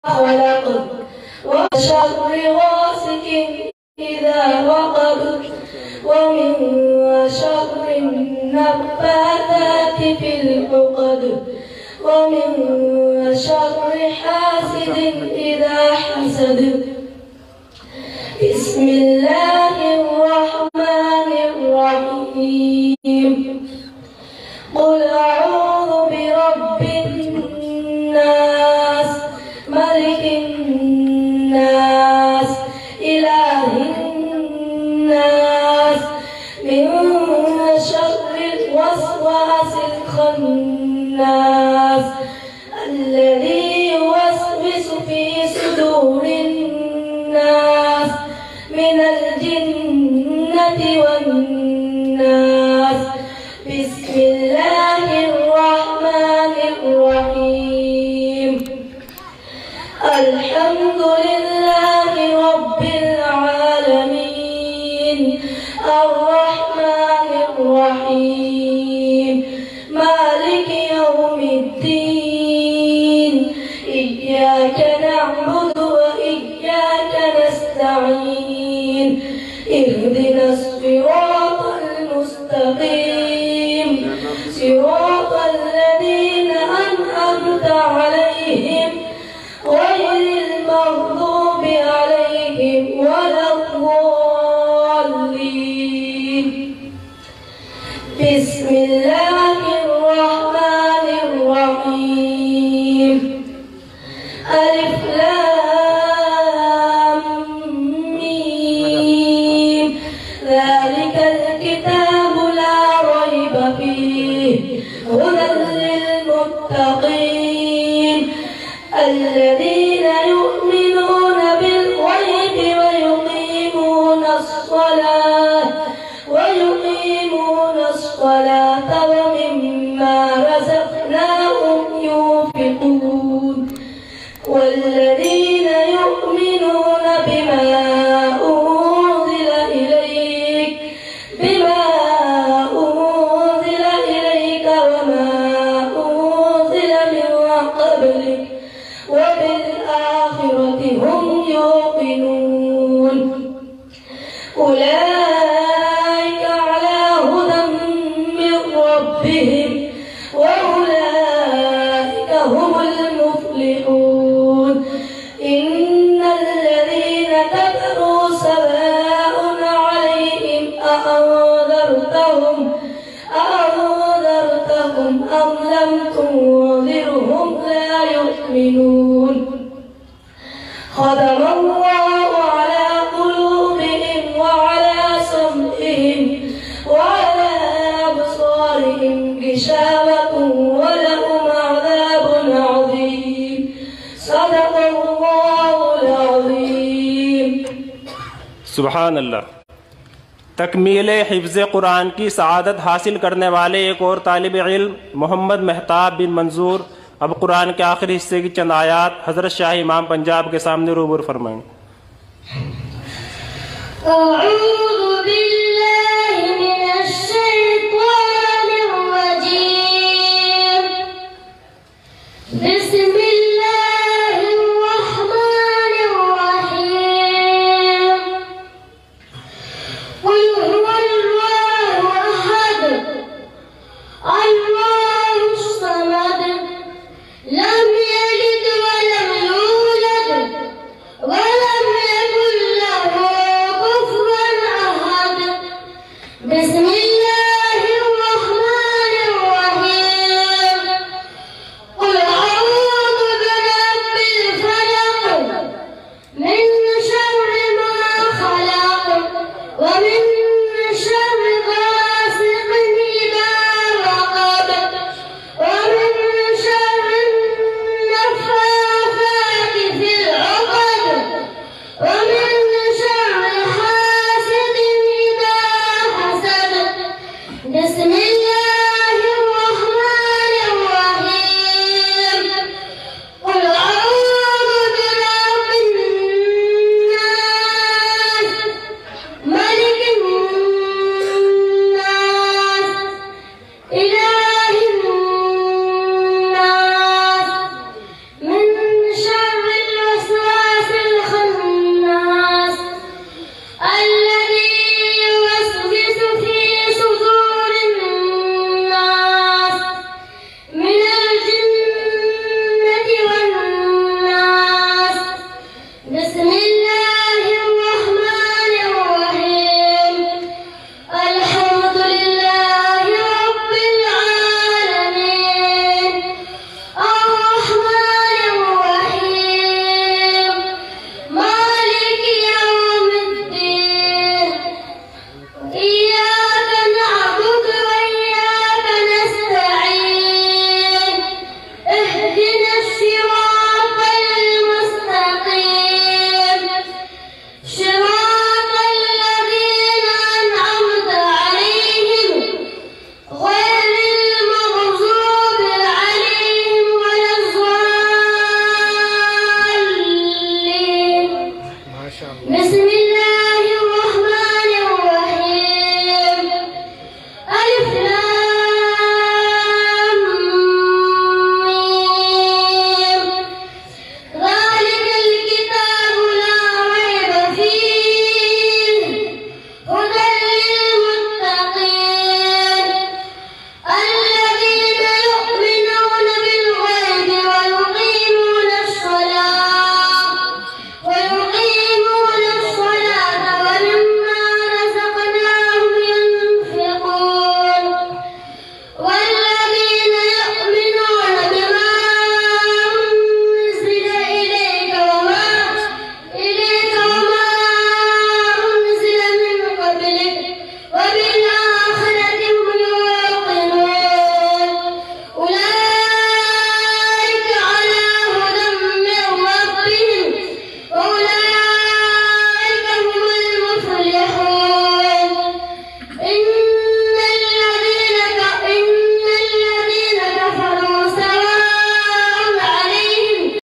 خلق وشر غاسق إذا وقب ومن شر النفاثات في العقد ومن شر حاسد إذا حسد. بسم الله الرحمن الرحيم. قل أعوذ برب الناس ملك الناس إله الناس من شر الوسواس الخناس الذي يوسوس في صدور الناس من الجنة والناس. بسم الله الرحمن الرحيم. الحمد لله رب العالمين الرحمن الرحيم مالك يوم الدين إياك نعبد وإياك نستعين اهدنا الصراط المستقيم صراط الذين أنعمت عليهم غير المغضوب عليهم ولا الضالين. بسم الله الرحمن الرحيم. ألف لام ميم ذلك الكتاب لا ريب فيه هدى للمتقين الذين يؤمنون بالغيب ويقيمون الصلاة ومما رزقناهم ينفقون والذين يؤمنون بما أنزل إليك وما أنزل من قبلك وبالآخرة هم يوقنون أولئك على هدى من ربهم وأولئك هم المفلحون. إن الذين كفروا سواء عليهم أأنذرتهم أم لم تنذرهم لا يؤمنون. ختم الله على قلوبهم وعلى سمعهم وعلى أبصارهم غشاوة ولهم عذاب عظيم. صدق الله العظيم. सुभान अल्लाह। तकमील हिफ्ज़ कुरान की सआदत हासिल करने वाले एक और तालिब इल्म मोहम्मद मेहताब बिन मंजूर अब कुरान के आखिरी हिस्से की चंद आयात हज़रत शाह इमाम पंजाब के सामने रूबरू फरमाएं। बिस्मिल्लाहिर्रहमानिर्रहीम।